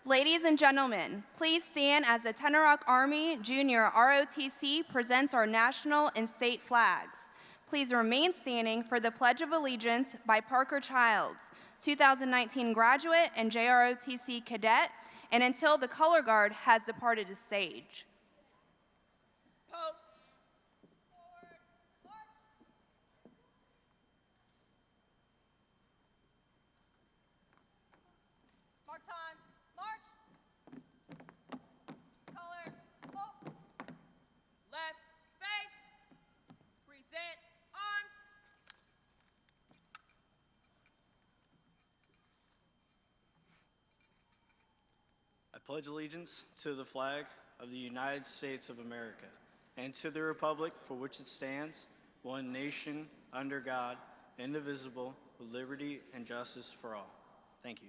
Ladies and gentlemen, please stand as the Tenoroc Army Junior ROTC presents our national and state flags. Please remain standing for the Pledge of Allegiance by Parker Childs, 2019 graduate and JROTC cadet, and until the color guard has departed the stage. Post. Mark time. March. Colors. Up. Left face. Present arms. I pledge allegiance to the flag of the United States of America and to the republic for which it stands, one nation, under God, indivisible, with liberty and justice for all. Thank you.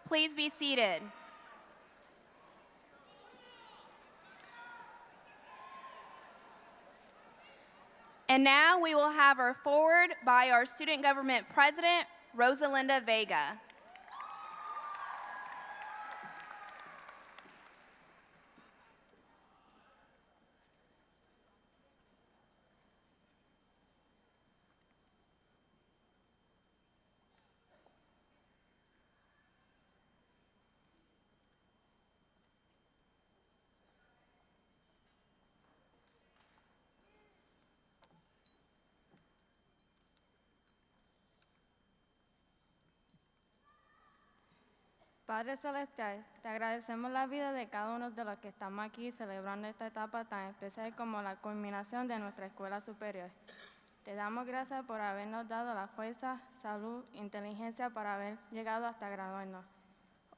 Please be seated. And now we will have our foreword by our Student Government President, Rosalinda Vega. Padre Celestial, te agradecemos la vida de cada uno de los que estamos aquí celebrando esta etapa tan especial como la culminación de nuestra escuela superior. Te damos gracias por habernos dado la fuerza, salud, inteligencia para haber llegado hasta graduarnos.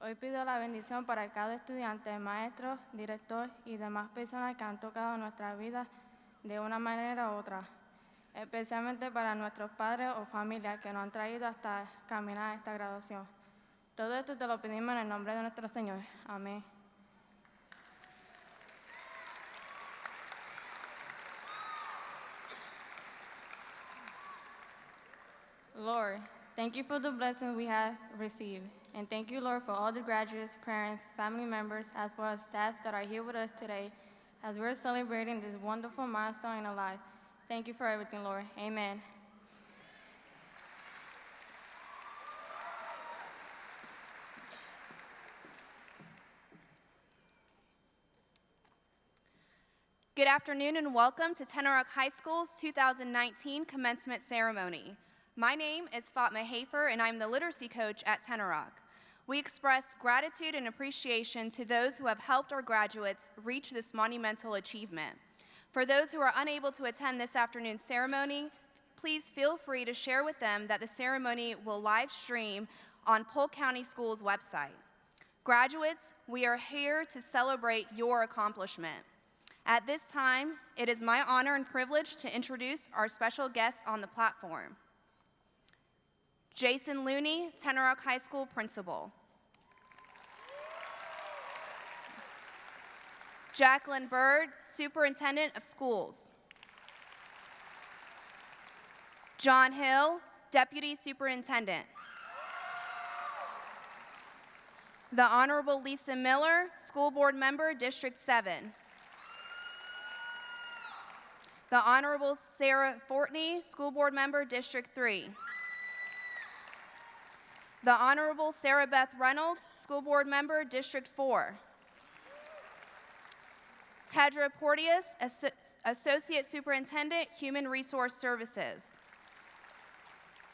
Hoy pido la bendición para cada estudiante, maestro, director y demás personas que han tocado nuestra vida de una manera u otra, especialmente para nuestros padres o familias que nos han traído hasta caminar esta graduación. Todo esto te lo pedimos en el nombre de nuestro Señor. Amén. Lord, thank you for the blessing we have received. And thank you, Lord, for all the graduates, parents, family members, as well as staff that are here with us today as we're celebrating this wonderful milestone in our life. Thank you for everything, Lord. Amen. Good afternoon and welcome to Tenoroc High School's 2019 commencement ceremony. My name is Fatma Hafer and I'm the literacy coach at Tenoroc. We express gratitude and appreciation to those who have helped our graduates reach this monumental achievement. For those who are unable to attend this afternoon's ceremony, please feel free to share with them that the ceremony will live stream on Polk County Schools' website. Graduates, we are here to celebrate your accomplishment. At this time, it is my honor and privilege to introduce our special guests on the platform. Jason Looney, Tenoroc High School Principal. Jacqueline Bird, Superintendent of Schools. John Hill, Deputy Superintendent. The Honorable Lisa Miller, School Board Member, District 7. The Honorable Sarah Fortney, School Board Member, District 3. The Honorable Sarah Beth Reynolds, School Board Member, District 4. Tedra Porteous, Associate Superintendent, Human Resource Services.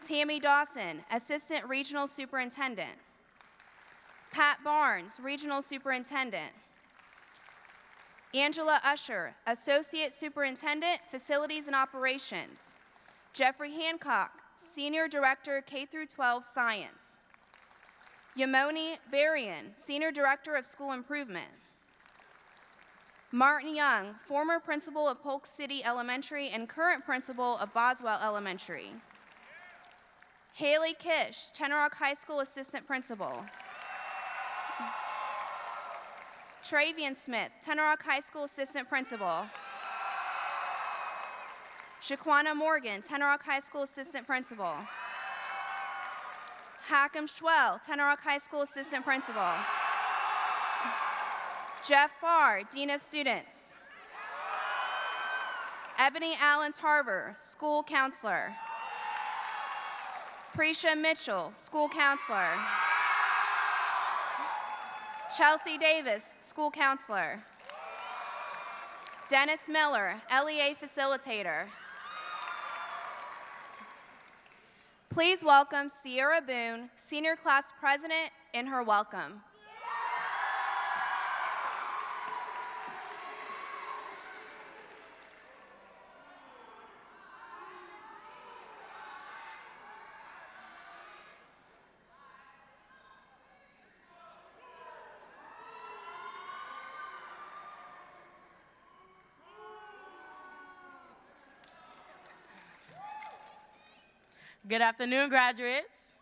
Tammy Dawson, Assistant Regional Superintendent. Pat Barnes, Regional Superintendent. Angela Usher, Associate Superintendent, Facilities and Operations. Jeffrey Hancock, Senior Director, K-12 Science. Yamoni Berrien, Senior Director of School Improvement. Martin Young, former principal of Polk City Elementary and current principal of Boswell Elementary. Haley Kish, Tenoroc High School Assistant Principal. Travian Smith, Tenoroc High School Assistant Principal. Shaquana Morgan, Tenoroc High School Assistant Principal. Hackam Schwell, Tenoroc High School Assistant Principal. Jeff Barr, Dean of Students. Ebony Allen Tarver, School Counselor. Prisha Mitchell, School Counselor. Chelsea Davis, School Counselor. Dennis Miller, LEA Facilitator. Please welcome Ciara Boone, Senior Class President, in her welcome. Good afternoon, graduates.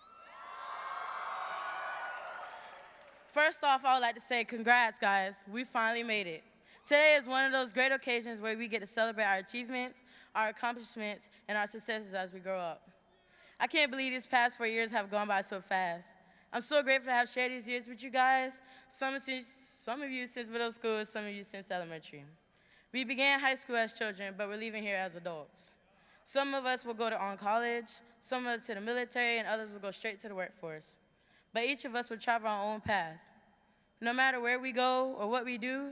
First off, I would like to say congrats, guys. We finally made it. Today is one of those great occasions where we get to celebrate our achievements, our accomplishments, and our successes as we grow up. I can't believe these past 4 years have gone by so fast. I'm so grateful to have shared these years with you guys, some of you since middle school, some of you since elementary. We began high school as children, but we're leaving here as adults. Some of us will go on college, some of us to the military, and others will go straight to the workforce. But each of us will travel our own path. No matter where we go or what we do,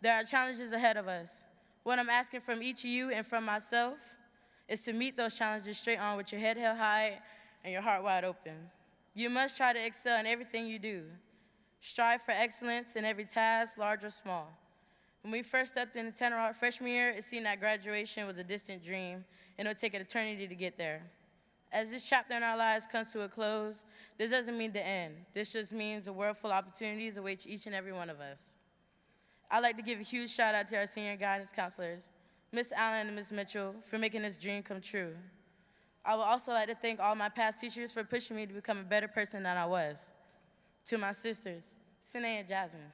there are challenges ahead of us. What I'm asking from each of you and from myself is to meet those challenges straight on with your head held high and your heart wide open. You must try to excel in everything you do. Strive for excellence in every task, large or small. When we first stepped into Tenoroc freshman year, it seemed that graduation was a distant dream, and it would take an eternity to get there. As this chapter in our lives comes to a close, this doesn't mean the end. This just means a world full of opportunities awaits each and every one of us. I'd like to give a huge shout out to our senior guidance counselors, Miss Allen and Miss Mitchell, for making this dream come true. I would also like to thank all my past teachers for pushing me to become a better person than I was. To my sisters, Sine and Jasmine,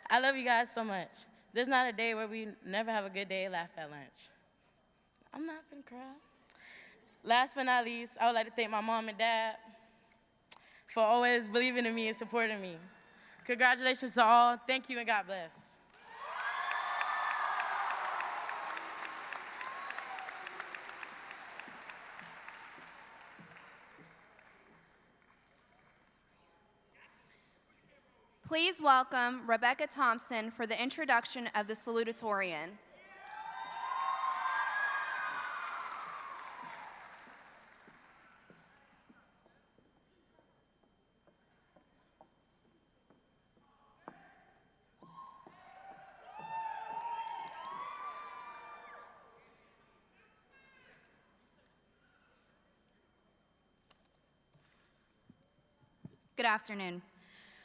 I love you guys so much. There's not a day where we never have a good day and laugh at lunch. I'm not finna cry. Last but not least, I would like to thank my mom and dad for always believing in me and supporting me. Congratulations to all. Thank you and God bless. Please welcome Rebecca Thompson for the introduction of the salutatorian. Good afternoon.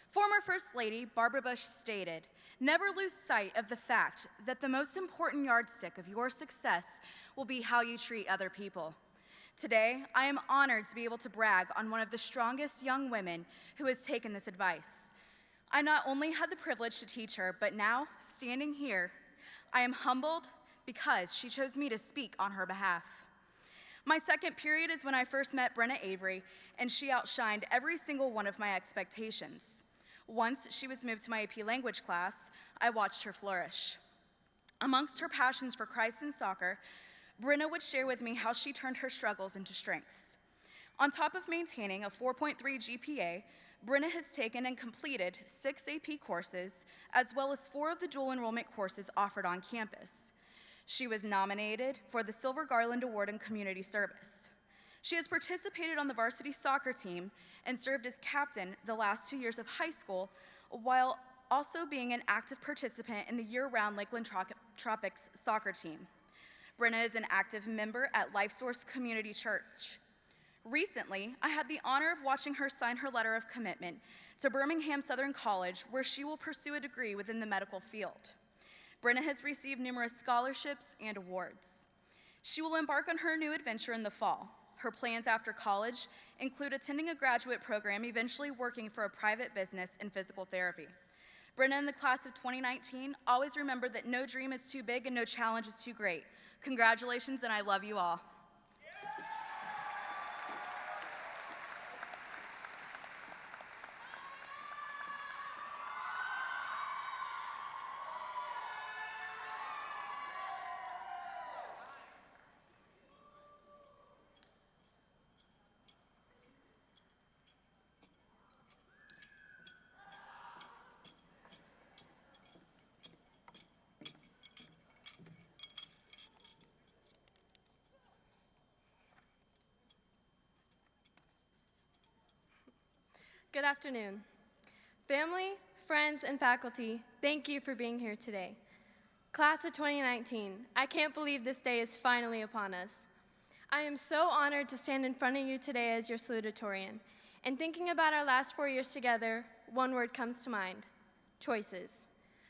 Former First Lady Barbara Bush stated, "Never lose sight of the fact that the most important yardstick of your success will be how you treat other people." Today, I am honored to be able to brag on one of the strongest young women who has taken this advice. I not only had the privilege to teach her, but now, standing here, I am humbled because she chose me to speak on her behalf. My second period is when I first met Brenna Avery, and she outshined every single one of my expectations. Once she was moved to my AP language class, I watched her flourish. Amongst her passions for Christ and soccer, Brenna would share with me how she turned her struggles into strengths. On top of maintaining a 4.3 GPA, Brenna has taken and completed 6 AP courses, as well as 4 of the dual enrollment courses offered on campus. She was nominated for the Silver Garland Award in Community Service. She has participated on the varsity soccer team and served as captain the last 2 years of high school, while also being an active participant in the year-round Lakeland Tropics soccer team. Brenna is an active member at Life Source Community Church. Recently, I had the honor of watching her sign her letter of commitment to Birmingham Southern College, where she will pursue a degree within the medical field. Brenna has received numerous scholarships and awards. She will embark on her new adventure in the fall. Her plans after college include attending a graduate program, eventually working for a private business in physical therapy. Brenna and the class of 2019 always remember that no dream is too big and no challenge is too great. Congratulations, and I love you all. Good afternoon. Family, friends, and faculty, thank you for being here today. Class of 2019, I can't believe this day is finally upon us. I am so honored to stand in front of you today as your salutatorian. And thinking about our last 4 years together, one word comes to mind: choices.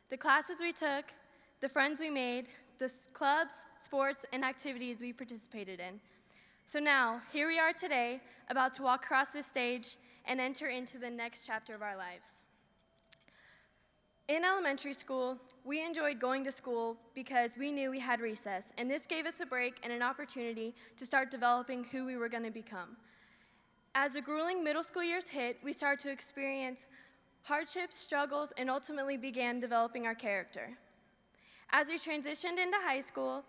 The classes we took, the friends we made, the clubs, sports, and activities we participated in. So now, here we are today, about to walk across this stage and enter into the next chapter of our lives. In elementary school, we enjoyed going to school because we knew we had recess, and this gave us a break and an opportunity to start developing who we were going to become. As the grueling middle school years hit, we started to experience hardships, struggles, and ultimately began developing our character. As we transitioned into high school,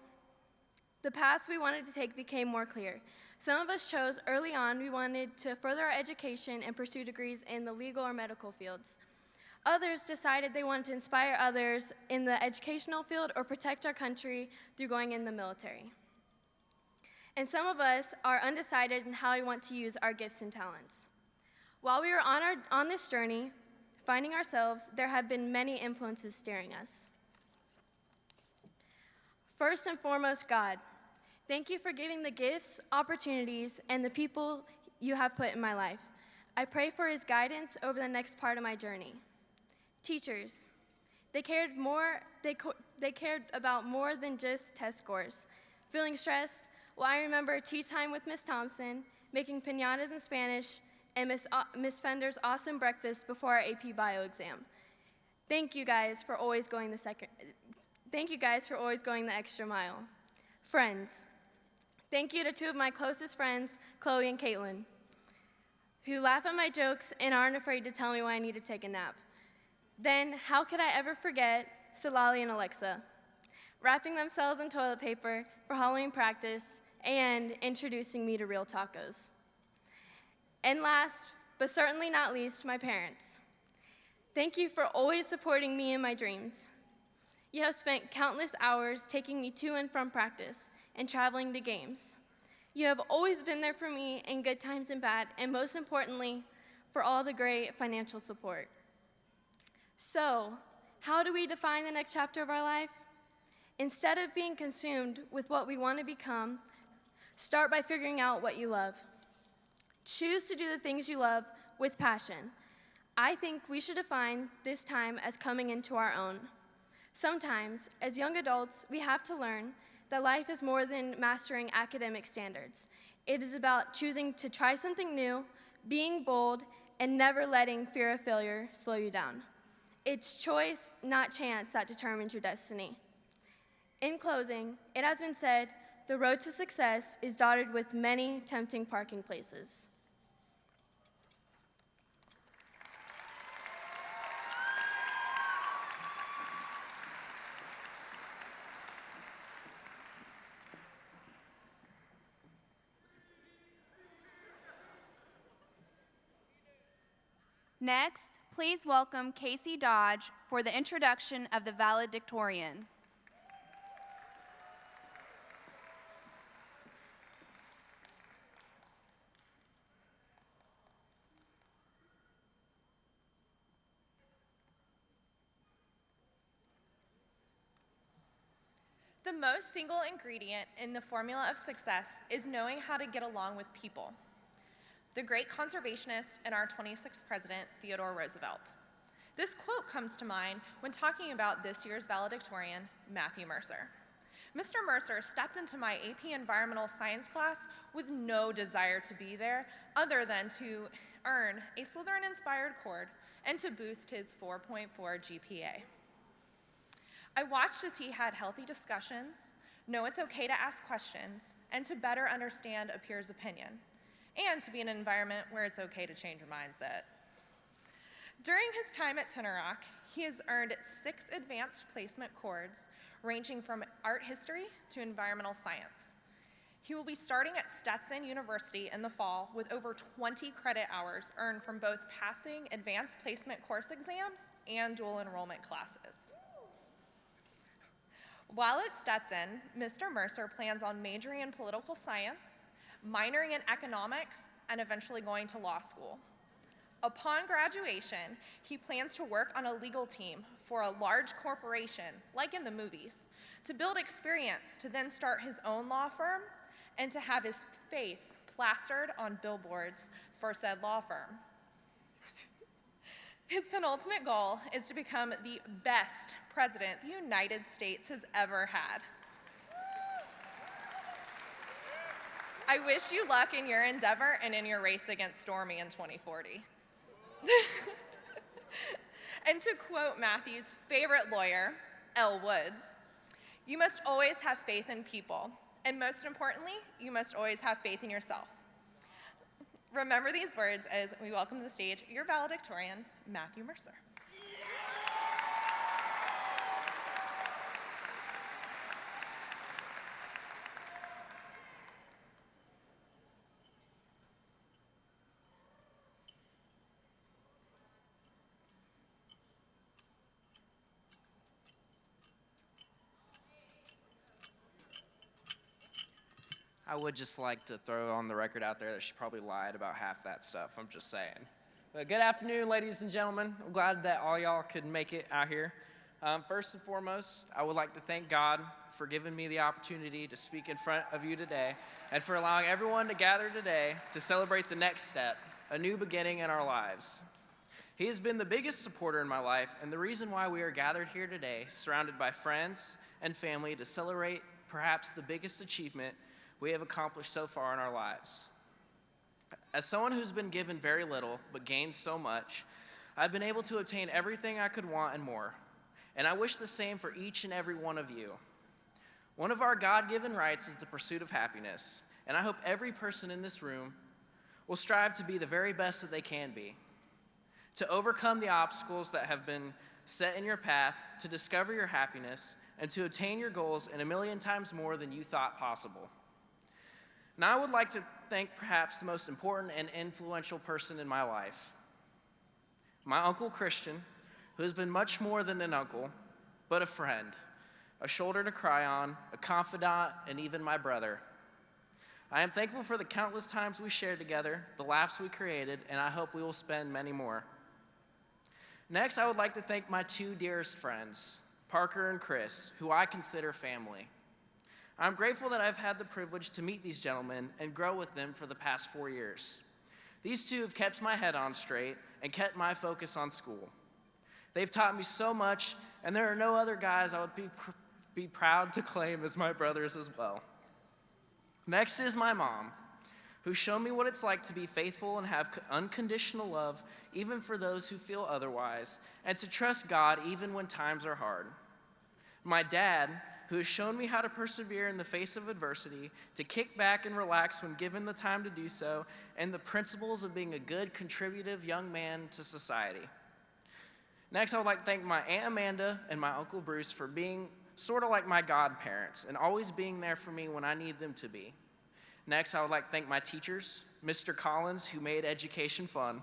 the paths we wanted to take became more clear. Some of us chose early on we wanted to further our education and pursue degrees in the legal or medical fields. Others decided they wanted to inspire others in the educational field or protect our country through going in the military. And some of us are undecided in how we want to use our gifts and talents. While we were on this journey, finding ourselves, there have been many influences steering us. First and foremost, God. Thank you for giving the gifts, opportunities, and the people you have put in my life. I pray for his guidance over the next part of my journey. Teachers, they cared about more than just test scores. Feeling stressed? Well, I remember tea time with Miss Thompson, making piñatas in Spanish, and Miss Fender's awesome breakfast before our AP Bio exam. Thank you guys for always going the extra mile. Friends, thank you to 2 of my closest friends, Chloe and Caitlin, who laugh at my jokes and aren't afraid to tell me when I need to take a nap. Then, how could I ever forget Salali and Alexa, wrapping themselves in toilet paper for Halloween practice and introducing me to real tacos. And last, but certainly not least, my parents. Thank you for always supporting me in my dreams. You have spent countless hours taking me to and from practice and traveling to games. You have always been there for me in good times and bad, and most importantly, for all the great financial support. So, how do we define the next chapter of our life? Instead of being consumed with what we want to become, start by figuring out what you love. Choose to do the things you love with passion. I think we should define this time as coming into our own. Sometimes, as young adults, we have to learn that life is more than mastering academic standards. It is about choosing to try something new, being bold, and never letting fear of failure slow you down. It's choice, not chance, that determines your destiny. In closing, it has been said, the road to success is dotted with many tempting parking places. Next, please welcome Casey Dodge for the introduction of the Valedictorian. The most single ingredient in the formula of success is knowing how to get along with people. The great conservationist and our 26th president, Theodore Roosevelt. This quote comes to mind when talking about this year's valedictorian, Matthew Mercer. Mr. Mercer stepped into my AP Environmental Science class with no desire to be there other than to earn a Slytherin-inspired chord and to boost his 4.4 GPA. I watched as he had healthy discussions, know it's okay to ask questions, and to better understand a peer's opinion, and to be in an environment where it's okay to change your mindset. During his time at Tenoroc, he has earned 6 advanced placement chords ranging from art history to environmental science. He will be starting at Stetson University in the fall with over 20 credit hours earned from both passing advanced placement course exams and dual enrollment classes. While at Stetson, Mr. Mercer plans on majoring in political science, minoring in economics, and eventually going to law school. Upon graduation, he plans to work on a legal team for a large corporation, like in the movies, to build experience to then start his own law firm and to have his face plastered on billboards for said law firm. His penultimate goal is to become the best president the United States has ever had. I wish you luck in your endeavor and in your race against Stormy in 2040. And to quote Matthew's favorite lawyer, Elle Woods, you must always have faith in people, and most importantly, you must always have faith in yourself. Remember these words as we welcome to the stage your valedictorian, Matthew Mercer. I would just like to throw on the record out there that she probably lied about half that stuff. I'm just saying. But good afternoon, ladies and gentlemen. I'm glad that all y'all could make it out here. First and foremost, I would like to thank God for giving me the opportunity to speak in front of you today and for allowing everyone to gather today to celebrate the next step, a new beginning in our lives. He has been the biggest supporter in my life and the reason why we are gathered here today, surrounded by friends and family to celebrate perhaps the biggest achievement we have accomplished so far in our lives. As someone who's been given very little but gained so much, I've been able to obtain everything I could want and more. And I wish the same for each and every one of you. One of our God-given rights is the pursuit of happiness, and I hope every person in this room will strive to be the very best that they can be, to overcome the obstacles that have been set in your path, to discover your happiness, and to attain your goals in 1,000,000 times more than you thought possible. Now I would like to thank perhaps the most important and influential person in my life, my Uncle Christian, who has been much more than an uncle, but a friend, a shoulder to cry on, a confidant, and even my brother. I am thankful for the countless times we shared together, the laughs we created, and I hope we will spend many more. Next, I would like to thank my two dearest friends, Parker and Chris, who I consider family. I'm grateful that I've had the privilege to meet these gentlemen and grow with them for the past 4 years. These two have kept my head on straight and kept my focus on school. They've taught me so much, and there are no other guys I would be proud to claim as my brothers as well. Next is my mom, who's shown me what it's like to be faithful and have unconditional love, even for those who feel otherwise, and to trust God even when times are hard. My dad, who has shown me how to persevere in the face of adversity, to kick back and relax when given the time to do so, and the principles of being a good, contributive young man to society. Next, I would like to thank my Aunt Amanda and my Uncle Bruce for being sort of like my godparents and always being there for me when I need them to be. Next, I would like to thank my teachers, Mr. Collins, who made education fun,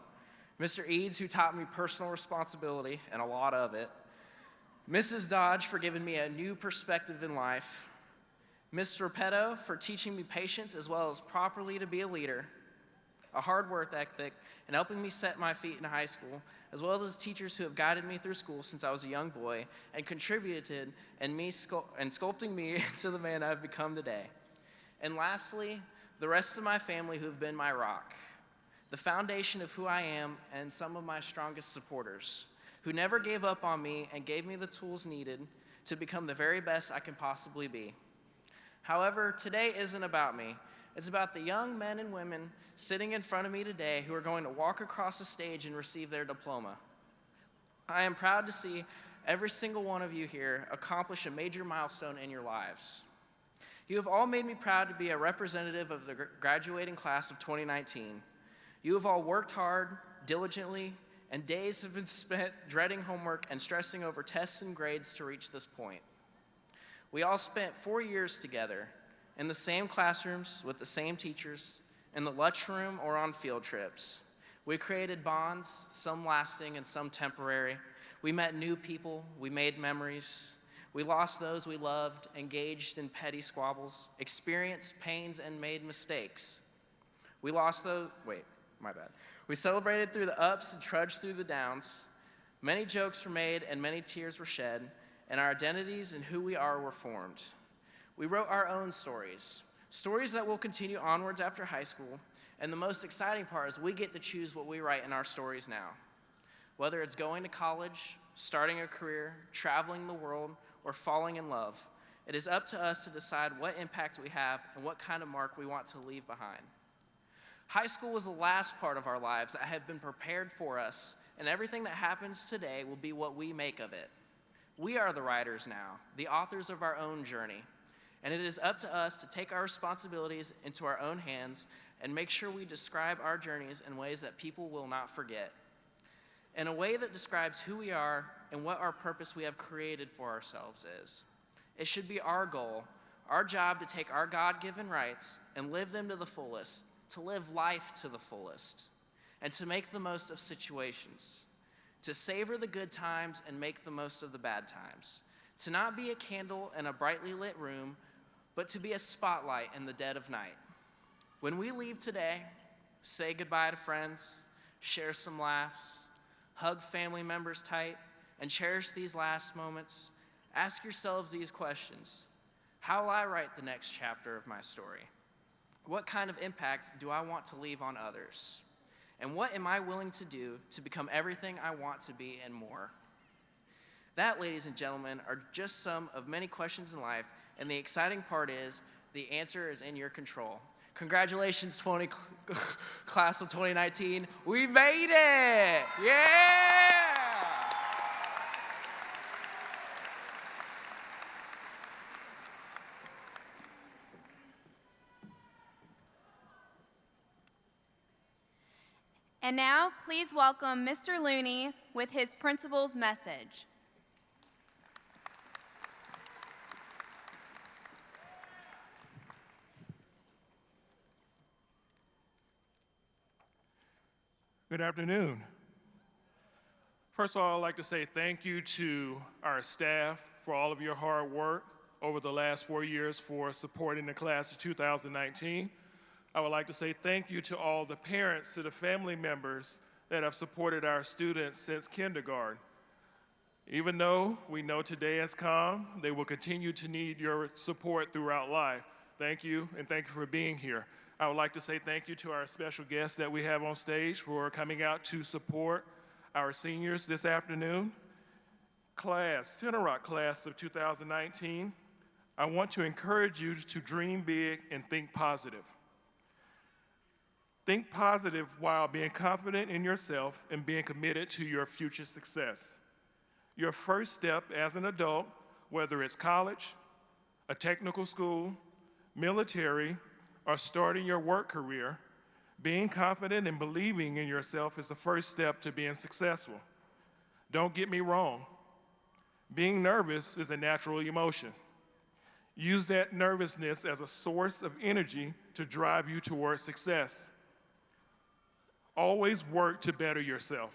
Mr. Eads, who taught me personal responsibility and a lot of it, Mrs. Dodge for giving me a new perspective in life, Ms. Repetto for teaching me patience as well as properly to be a leader, a hard work ethic, and helping me set my feet in high school, as well as teachers who have guided me through school since I was a young boy and contributed in sculpting me into the man I've become today. And lastly, the rest of my family who have been my rock, the foundation of who I am and some of my strongest supporters, who never gave up on me and gave me the tools needed to become the very best I can possibly be. However, today isn't about me. It's about the young men and women sitting in front of me today who are going to walk across the stage and receive their diploma. I am proud to see every single one of you here accomplish a major milestone in your lives. You have all made me proud to be a representative of the graduating class of 2019. You have all worked hard, diligently, and days have been spent dreading homework and stressing over tests and grades to reach this point. We all spent 4 years together in the same classrooms with the same teachers, in the lunchroom or on field trips. We created bonds, some lasting and some temporary. We met new people, we made memories. We lost those we loved, engaged in petty squabbles, experienced pains and made mistakes. We celebrated through the ups and trudged through the downs. Many jokes were made and many tears were shed, and our identities and who we are were formed. We wrote our own stories that will continue onwards after high school, and the most exciting part is we get to choose what we write in our stories now. Whether it's going to college, starting a career, traveling the world, or falling in love, it is up to us to decide what impact we have and what kind of mark we want to leave behind. High school was the last part of our lives that had been prepared for us, and everything that happens today will be what we make of it. We are the writers now, the authors of our own journey, and it is up to us to take our responsibilities into our own hands and make sure we describe our journeys in ways that people will not forget, in a way that describes who we are and what our purpose we have created for ourselves is. It should be our goal, our job to take our God-given rights and live them to the fullest, to live life to the fullest, and to make the most of situations, to savor the good times and make the most of the bad times, to not be a candle in a brightly lit room, but to be a spotlight in the dead of night. When we leave today, say goodbye to friends, share some laughs, hug family members tight, and cherish these last moments, ask yourselves these questions. How will I write the next chapter of my story? What kind of impact do I want to leave on others? And what am I willing to do to become everything I want to be and more? That, ladies and gentlemen, are just some of many questions in life, and the exciting part is the answer is in your control. Congratulations, class of 2019. We made it! Yeah! And now, please welcome Mr. Looney with his principal's message. Good afternoon. First of all, I'd like to say thank you to our staff for all of your hard work over the last 4 years for supporting the class of 2019. I would like to say thank you to all the parents, to the family members that have supported our students since kindergarten. Even though we know today has come, they will continue to need your support throughout life. Thank you, and thank you for being here. I would like to say thank you to our special guests that we have on stage for coming out to support our seniors this afternoon. Class, Tenoroc class of 2019, I want to encourage you to dream big and think positive. Think positive while being confident in yourself and being committed to your future success. Your first step as an adult, whether it's college, a technical school, military, or starting your work career, being confident and believing in yourself is the first step to being successful. Don't get me wrong. Being nervous is a natural emotion. Use that nervousness as a source of energy to drive you towards success. Always work to better yourself.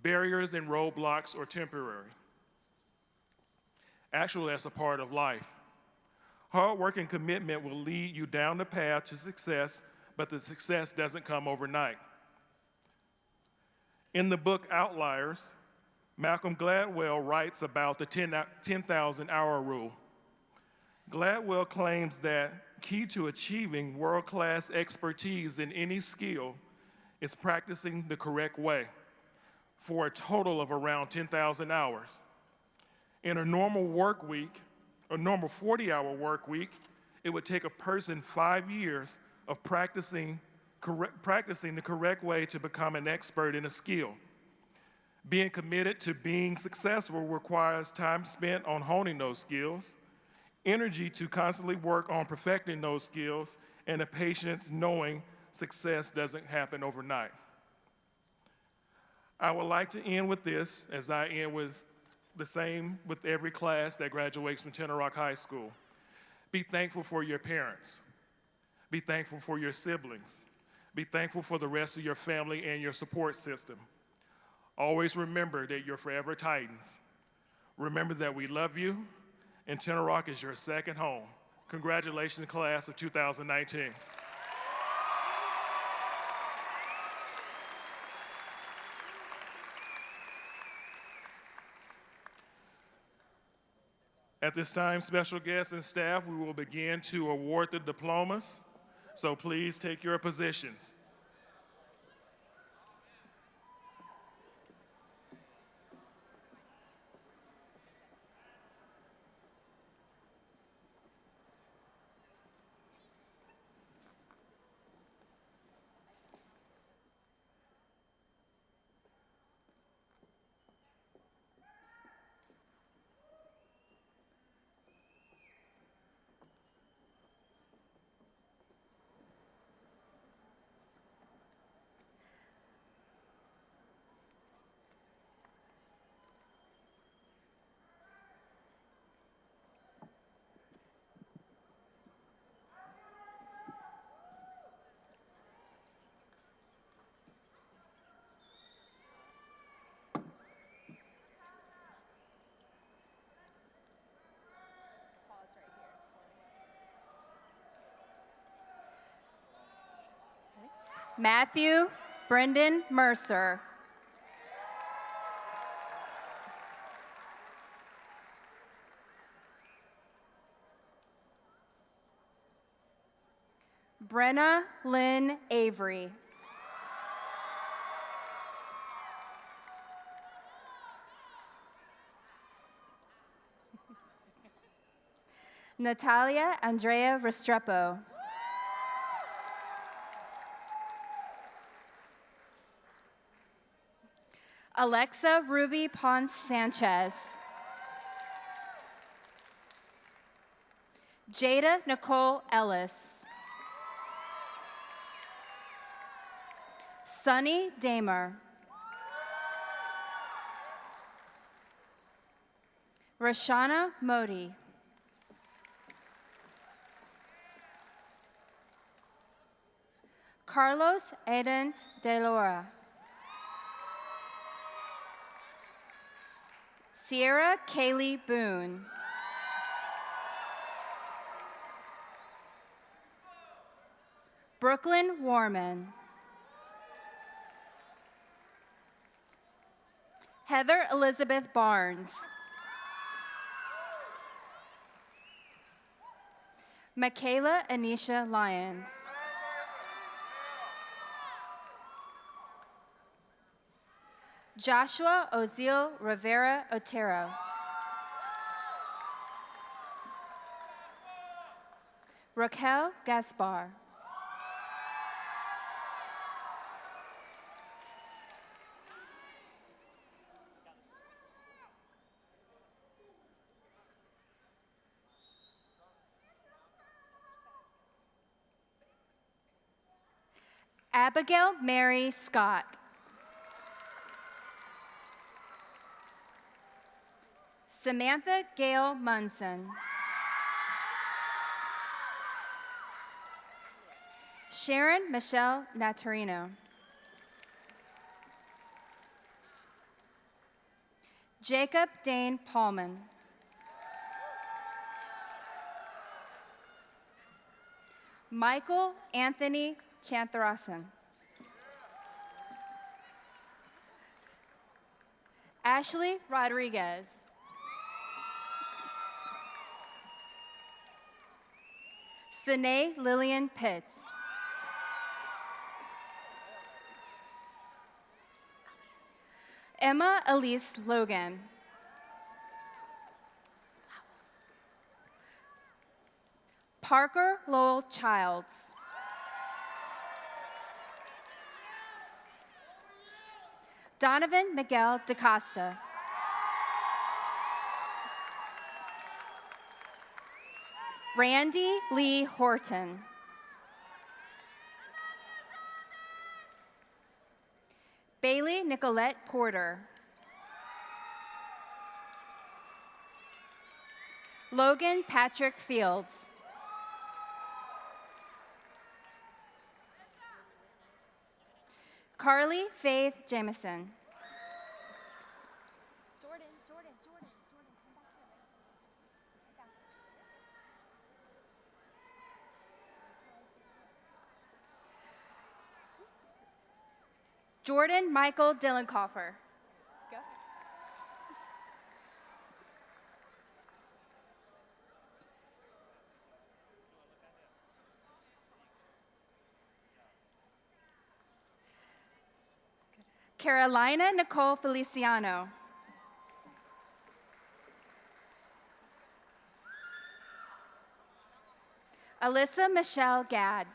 Barriers and roadblocks are temporary. Actually, that's a part of life. Hard work and commitment will lead you down the path to success, but the success doesn't come overnight. In the book Outliers, Malcolm Gladwell writes about the 10,000 hour rule. Gladwell claims that key to achieving world-class expertise in any skill is practicing the correct way for a total of around 10,000 hours. In a normal work week, a normal 40-hour work week, it would take a person 5 years of practicing the correct way to become an expert in a skill. Being committed to being successful requires time spent on honing those skills, energy to constantly work on perfecting those skills, and the patience knowing success doesn't happen overnight. I would like to end with this, as I end with the same with every class that graduates from Tenoroc High School. Be thankful for your parents. Be thankful for your siblings. Be thankful for the rest of your family and your support system. Always remember that you're forever Titans. Remember that we love you, and Tenoroc is your second home. Congratulations, class of 2019. At this time, special guests and staff, we will begin to award the diplomas, so please take your positions. Matthew Brendan Mercer. Brenna Lynn Avery. Natalia Andrea Restrepo. Alexa Ruby Ponce Sanchez. Jada Nicole Ellis. Sunny Damer. Rashana Modi. Carlos Aiden De Laura. Ciara Kaylee Boone. Brooklyn Warman. Heather Elizabeth Barnes. Michaela Anisha Lyons. Joshua Ozil Rivera Otero. Raquel Gaspar. Abigail Mary Scott. Samantha Gail Munson. Sharon Michelle Natarino. Jacob Dane Paulman. Michael Anthony Chantharasan. Ashley Rodriguez. Sine Lillian Pitts. Emma Elise Logan. Parker Lowell Childs. Donovan Miguel DaCosta. Randy Lee Horton. Bailey Nicolette Porter. Logan Patrick Fields. Carly Faith Jameson. Jordan, come back here. Jordan Michael Dillenkoffer. Go. Carolina Nicole Feliciano. Alyssa Michelle Gadd.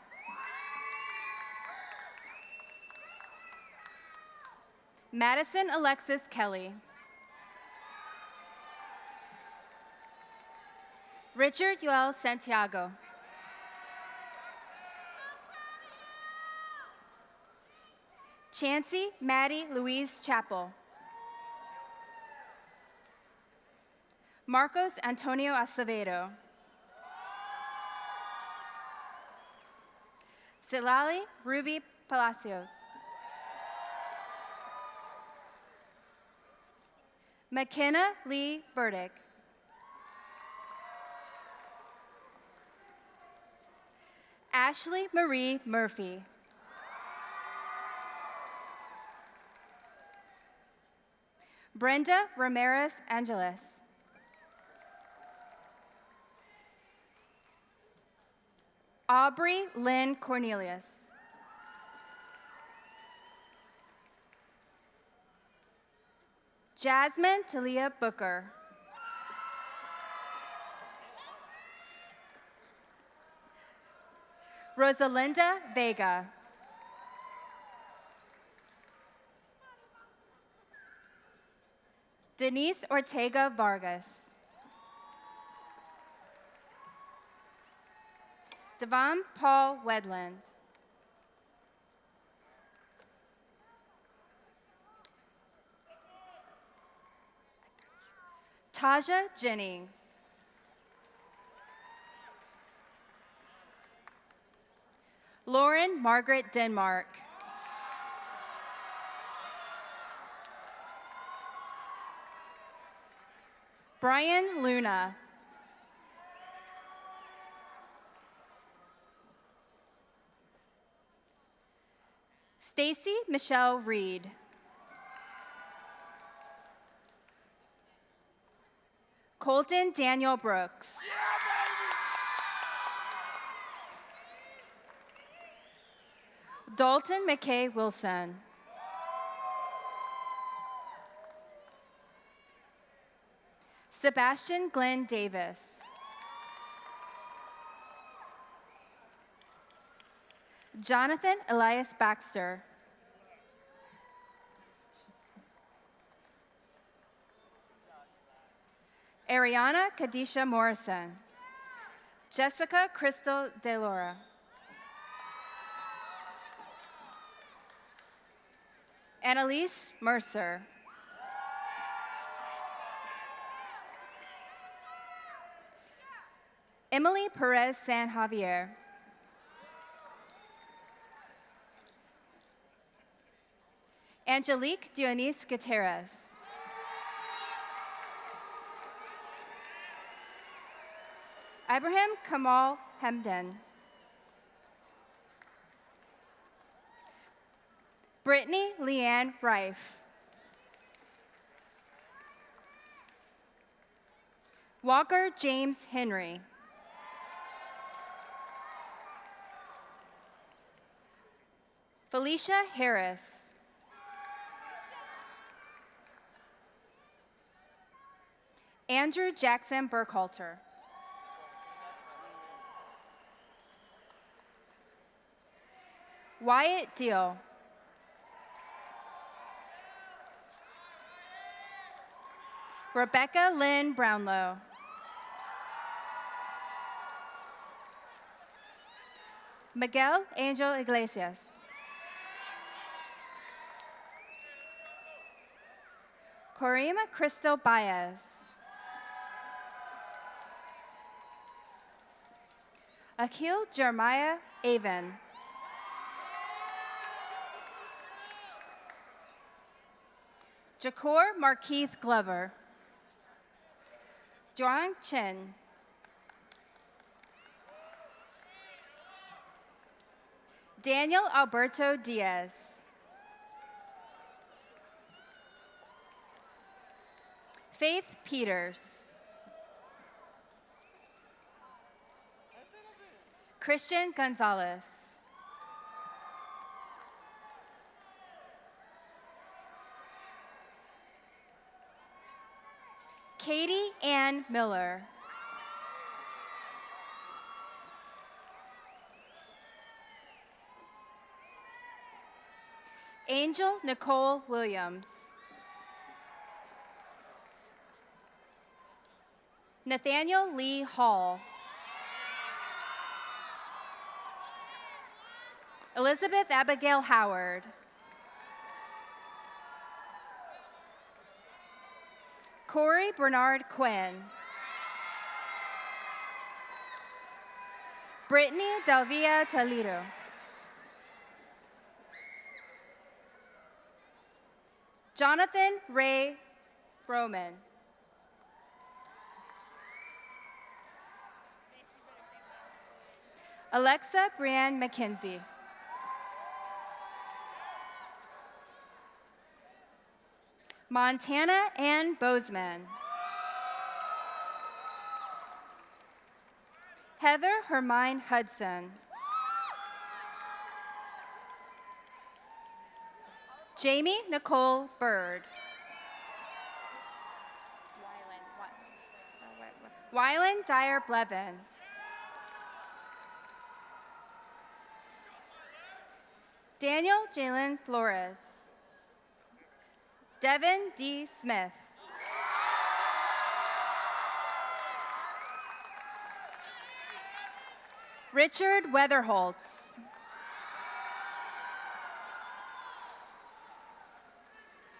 Madison Alexis Kelly. Richard Yoel Santiago. Chancey Maddie Louise Chappell. Marcos Antonio Acevedo. Silali Ruby Palacios. McKenna Lee Burdick. Ashley Marie Murphy. Brenda Ramirez Angeles. Aubrey Lynn Cornelius. Jasmine Talia Booker. Rosalinda Vega. Denise Ortega Vargas. Devon Paul Wedland. Taja Jennings. Lauren Margaret Denmark. Brian Luna. Stacy Michelle Reed. Colton Daniel Brooks. Dalton McKay Wilson. Sebastian Glenn Davis. Jonathan Elias Baxter. Ariana Kadisha Morrison. Jessica Crystal DeLaura. Annalise Mercer. Emily Perez San Javier. Angelique Dionise Gutierrez. Ibrahim Kamal Hemden. Brittany Leanne Rife. Walker James Henry. Felicia Harris. Andrew Jackson Burkhalter. Wyatt Deal. Rebecca Lynn Brownlow. Miguel Angel Iglesias. Corima Crystal Baez. Akil Jeremiah Avon. Jakor Markeith Glover. Zhuang Chen. Daniel Alberto Diaz. Faith Peters. Christian Gonzalez. Katie Ann Miller. Angel Nicole Williams. Nathaniel Lee Hall. Elizabeth Abigail Howard. Corey Bernard Quinn. Brittany Delvia Toledo. Jonathan Ray Roman. Alexa Brianne McKenzie. Montana Ann Bozeman. Heather Hermine Hudson. Jamie Nicole Bird. Wyland Dyer Blevins. Daniel Jalen Flores. Devin D. Smith. Richard Weatherholtz.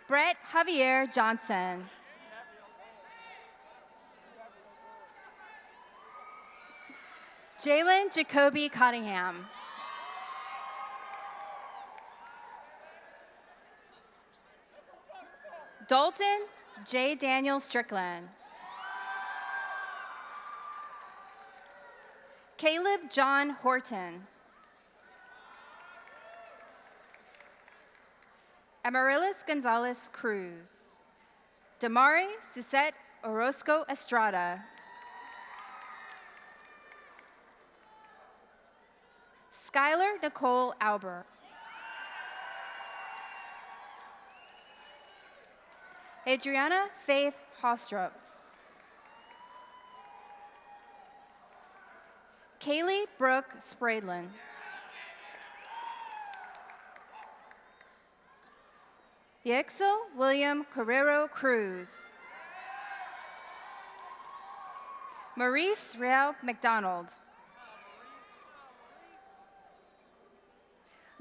Brett Javier Johnson. Jalen Jacoby Cottingham. Dalton J. Daniel Strickland. Caleb John Horton. Amaryllis Gonzalez Cruz. Damari Suzette Orozco Estrada. Skylar Nicole Albert. Adriana Faith Hostrup. Kaylee Brooke Spradlin. Yexel William Carrero Cruz. Maurice Real McDonald.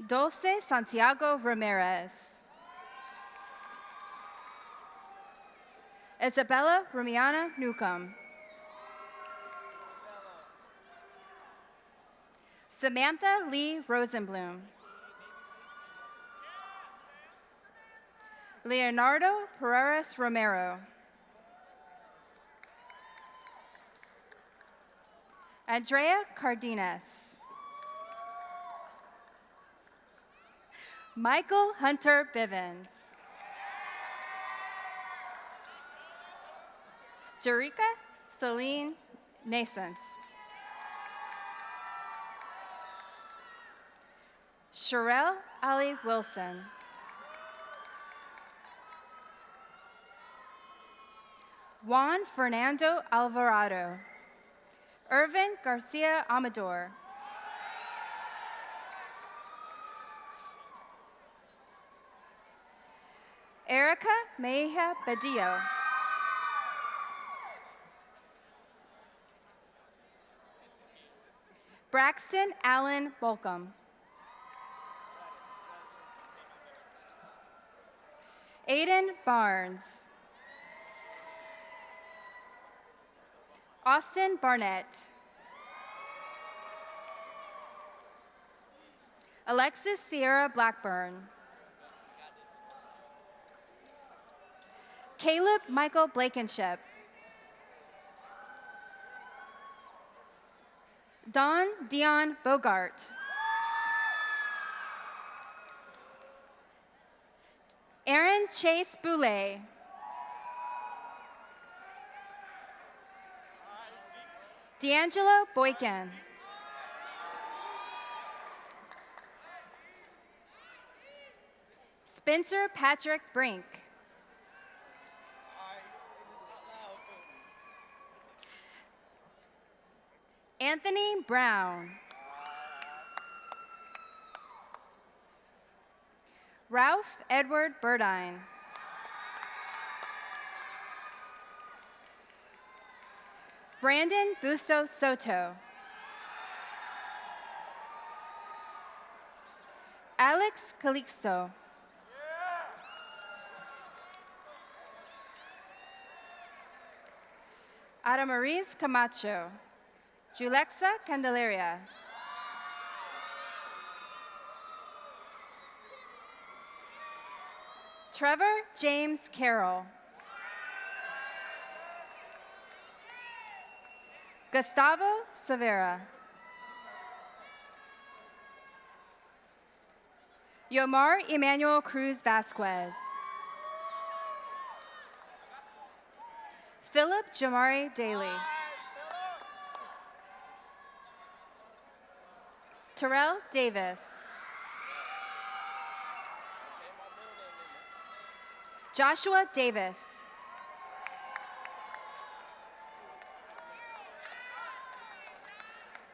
Dulce Santiago Ramirez. Isabella Rumiana Newcomb. Samantha Lee Rosenblum. Leonardo Pereras Romero. Andrea Cardenas. Michael Hunter Bivens. Jerika Celine Nascence. Sherelle Ali Wilson. Juan Fernando Alvarado. Irvin Garcia Amador. Erica Meja Badillo. Braxton Allen Bolcom. Aiden Barnes. Austin Barnett. Alexis Sierra Blackburn. Caleb Michael Blankenship. Don Dion Bogart. Aaron Chase Boulay. D'Angelo Boykin. Spencer Patrick Brink. Anthony Brown. Ralph Edward Burdine. Brandon Busto Soto. Alex Calixto. Adamaris Camacho. Julexa Candelaria. Trevor James Carroll. Gustavo Severa. Yomar Emmanuel Cruz Vasquez. Philip Jamari Daly. Terrell Davis. Joshua Davis.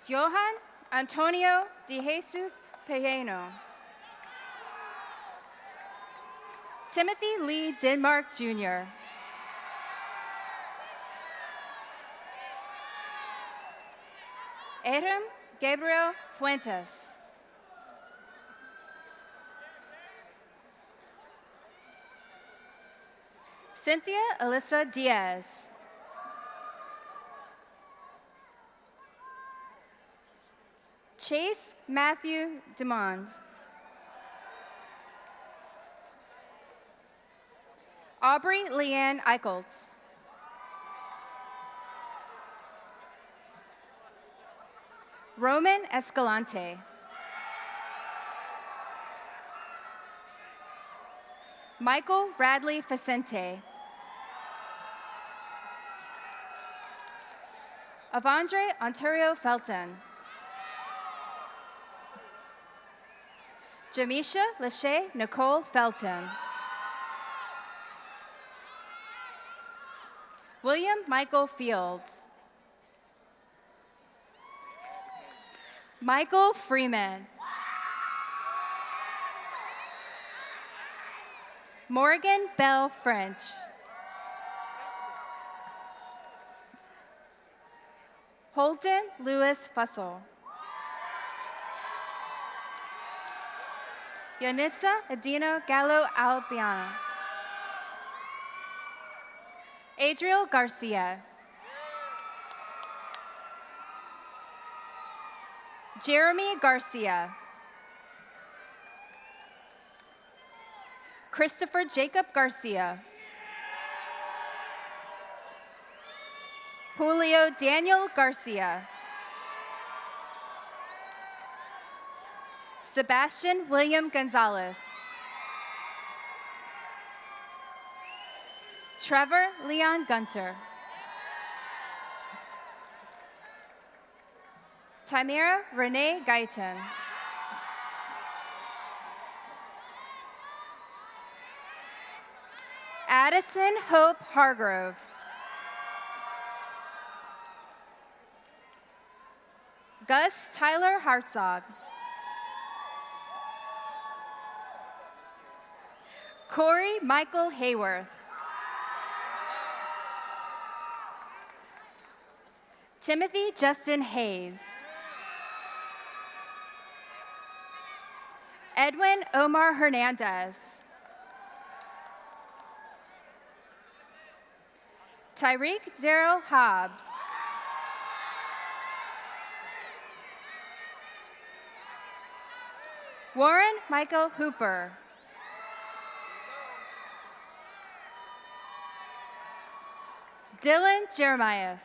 Johan Antonio de Jesus Pelleno. Timothy Lee Denmark Jr. Aram Gabriel Fuentes. Cynthia Alyssa Diaz. Chase Matthew Demond. Aubrey Leanne Eicholtz. Roman Escalante. Michael Radley Facente. Avandre Ontario Felton. Jamisha Lachey Nicole Felton. William Michael Fields. Michael Freeman. Morgan Bell French. Holden Lewis Fussell. Yonitza Adino Gallo Albiano. Adriel Garcia. Jeremy Garcia. Christopher Jacob Garcia. Julio Daniel Garcia. Sebastian William Gonzalez. Trevor Leon Gunter. Timera Renee Guyton. Addison Hope Hargroves. Gus Tyler Hartzog. Corey Michael Hayworth. Timothy Justin Hayes. Edwin Omar Hernandez. Tyreek Darrell Hobbs. Warren Michael Hooper. Dylan Jeremias.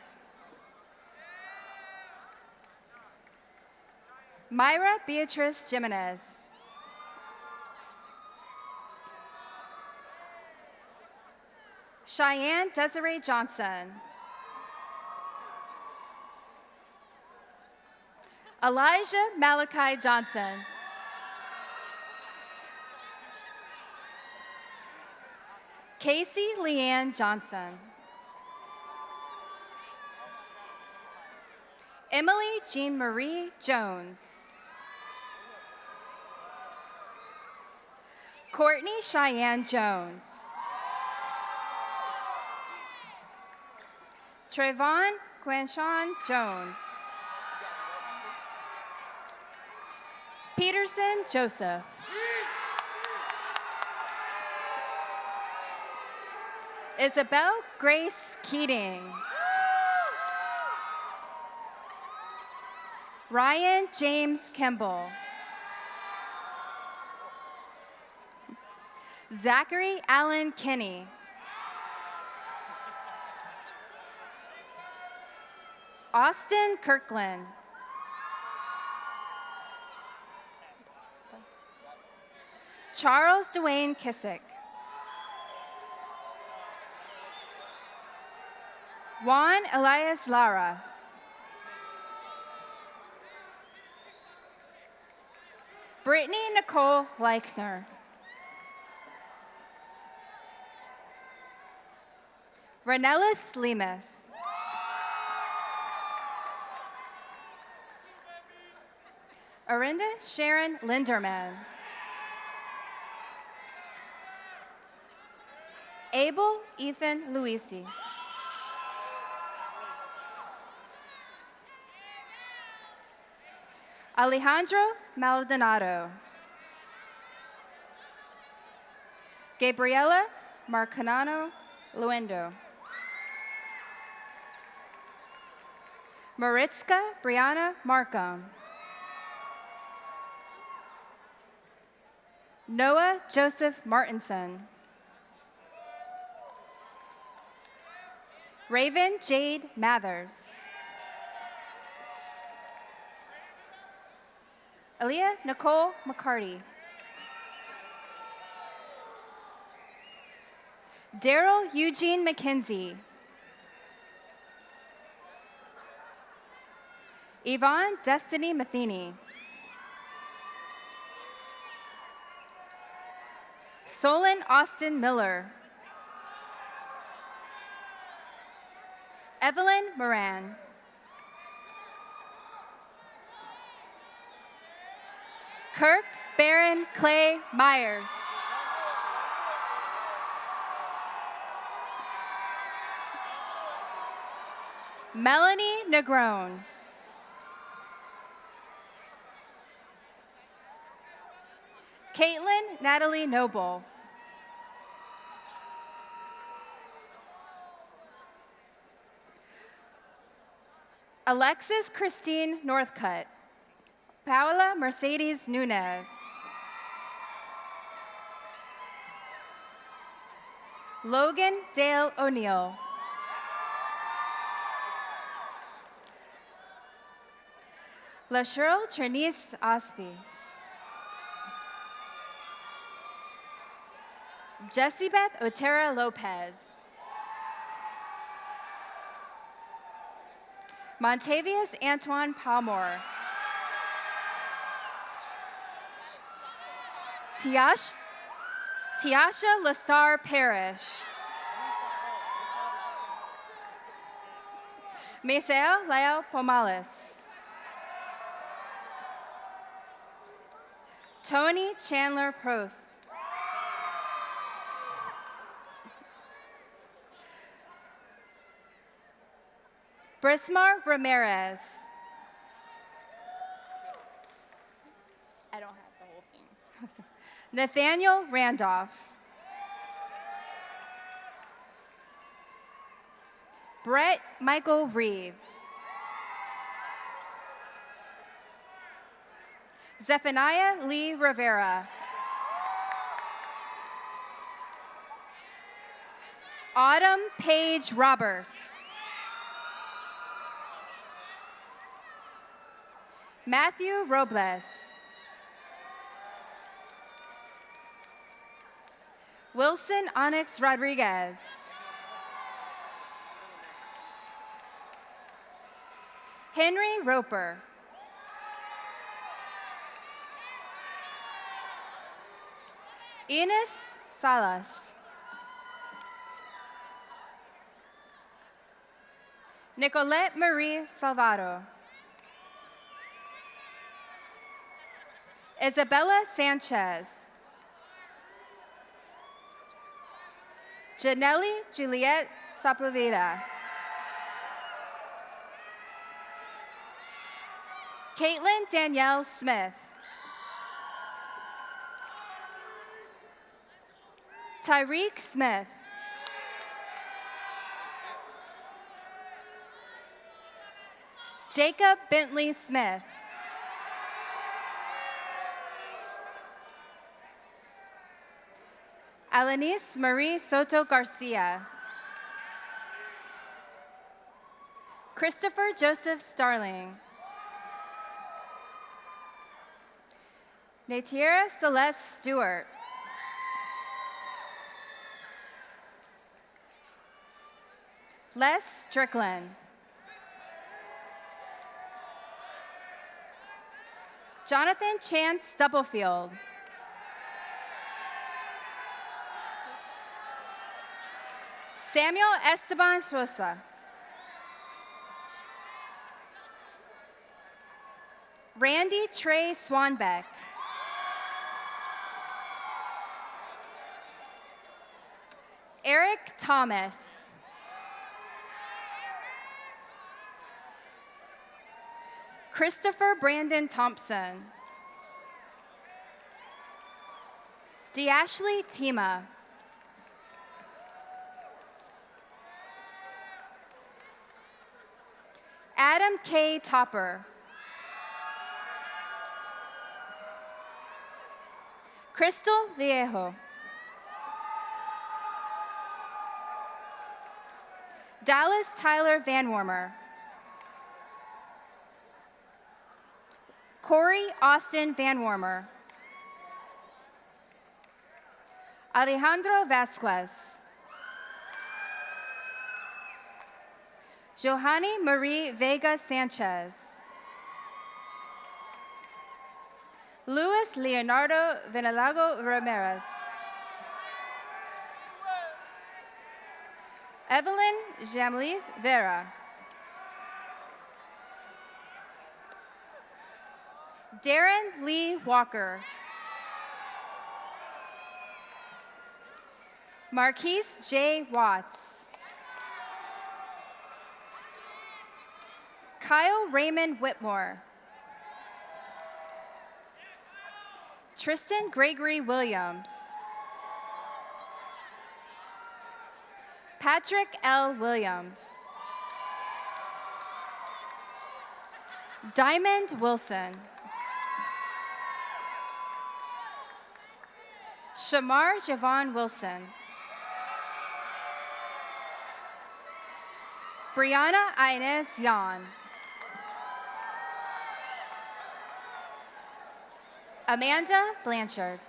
Myra Beatrice Jimenez. Cheyenne Desiree Johnson. Elijah Malachi Johnson. Casey Leanne Johnson. Emily Jean Marie Jones. Courtney Cheyenne Jones. Trayvon Quanshawn Jones. Peterson Joseph. Isabel Grace Keating. Ryan James Kimball. Zachary Allen Kinney. Austin Kirkland. Charles Dwayne Kissick. Juan Elias Lara. Brittany Nicole Leichner. Ranellis Lemus. Arinda Sharon Linderman. Abel Ethan Luisi. Alejandro Maldonado. Gabriela Marcanano Luendo. Maritzka Brianna Markham. Noah Joseph Martinson. Raven Jade Mathers. Aaliyah Nicole McCarty. Daryl Eugene McKenzie. Yvonne Destiny Matheny. Solon Austin Miller. Evelyn Moran. Kirk Baron Clay Myers. Melanie Negron. Caitlin Natalie Noble. Alexis Christine Northcutt. Paola Mercedes Nunez. Logan Dale O'Neill. LaCheryl Trinice Osby. Jessie Beth Otera Lopez. Montavious Antoine Palmore. Tiasha Lastar Parrish. Miseo Leo Pomales. Tony Chandler Prost. Brismar Ramirez. I don't have the whole thing. Nathaniel Randolph. Brett Michael Reeves. Zephaniah Lee Rivera. Autumn Paige Roberts. Matthew Robles. Wilson Onyx Rodriguez. Henry Roper. Enos Salas. Nicolette Marie Salvado. Isabella Sanchez. Janelli Juliette Saplavida. Caitlin Danielle Smith. Tyreek Smith. Jacob Bentley Smith. Alanis Marie Soto Garcia. Christopher Joseph Starling. Natiera Celeste Stewart. Les Strickland. Jonathan Chance Stubblefield. Samuel Esteban Sosa. Randy Trey Swanbeck. Eric Thomas. Christopher Brandon Thompson. DeAshley Tima. Adam K. Topper. Crystal Viejo. Dallas Tyler Van Warmer. Corey Austin Van Warmer. Alejandro Vasquez. Johanny Marie Vega Sanchez. Luis Leonardo Venelago Ramirez. Evelyn Jamlith Vera. Darren Lee Walker. Marquise J. Watts. Kyle Raymond Whitmore. Tristan Gregory Williams. Patrick L. Williams. Diamond Wilson. Shamar Javon Wilson. Brianna Inez Yan. Amanda Blanchard.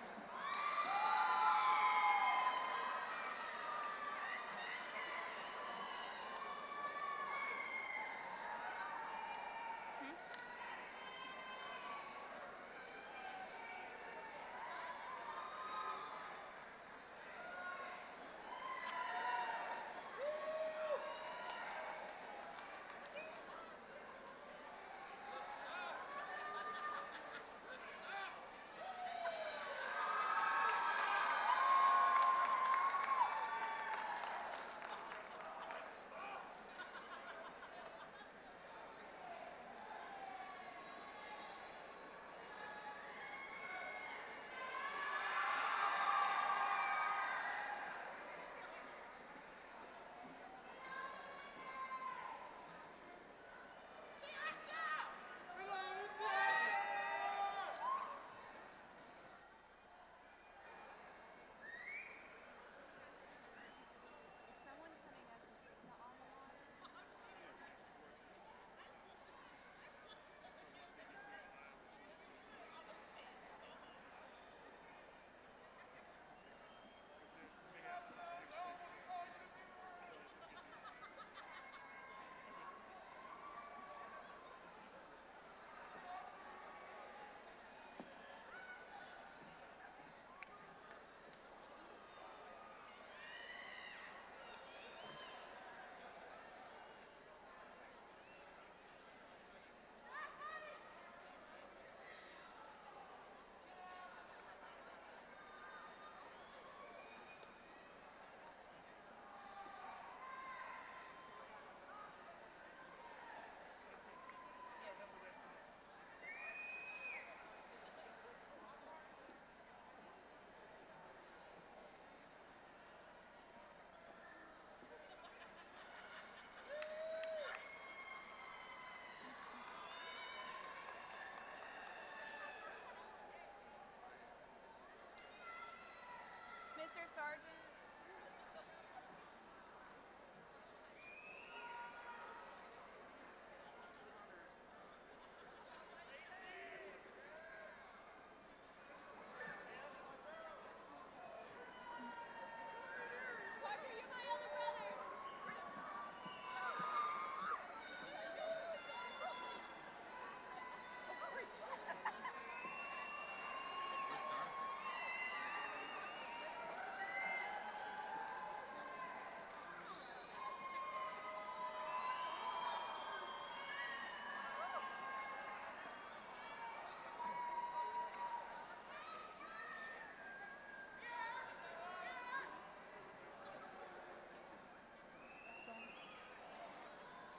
Mr. Sergeant.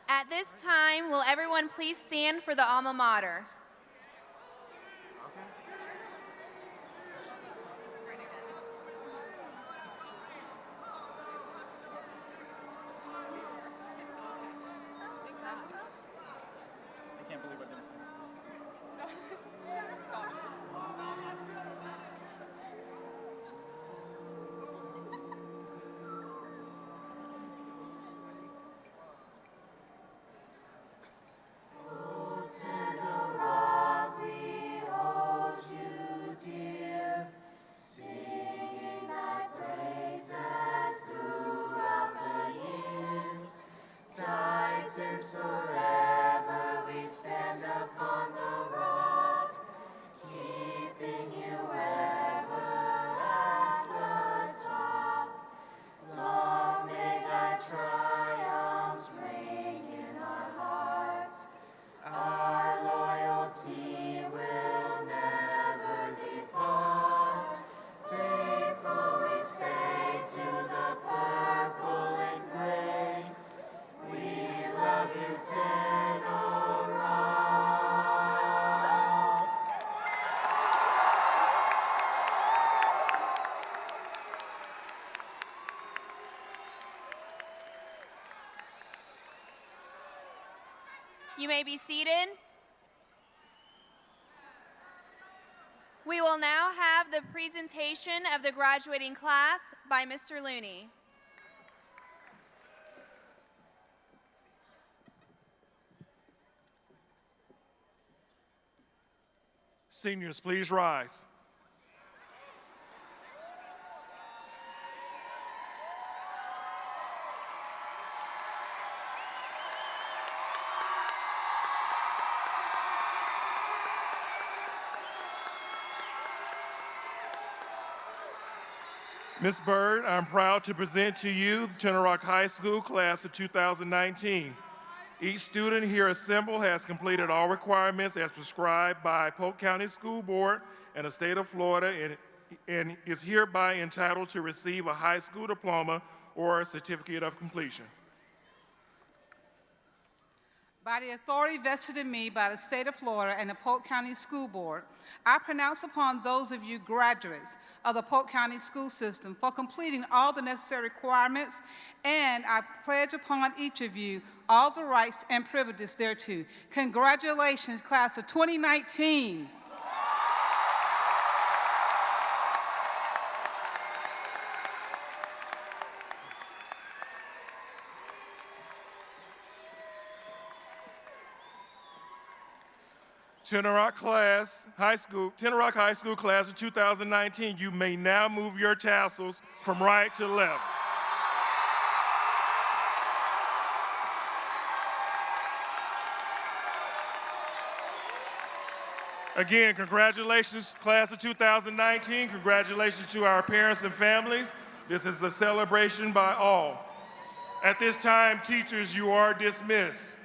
At this time, will everyone please stand for the alma mater? I can't believe I didn't say that. Tenoroc. You may be seated. We will now have the presentation of the graduating class by Mr. Looney. Seniors, please rise. Ms. Bird, I'm proud to present to you Tenoroc High School class of 2019. Each student here assembled has completed all requirements as prescribed by Polk County School Board and the state of Florida and is hereby entitled to receive a high school diploma or a certificate of completion. By the authority vested in me by the state of Florida and the Polk County School Board, I pronounce upon those of you graduates of the Polk County school system for completing all the necessary requirements, and I pledge upon each of you all the rights and privileges thereto. Congratulations, class of 2019. Tenoroc High School class of 2019, you may now move your tassels from right to left. Again, congratulations, class of 2019. Congratulations to our parents and families. This is a celebration by all. At this time, teachers, you are dismissed.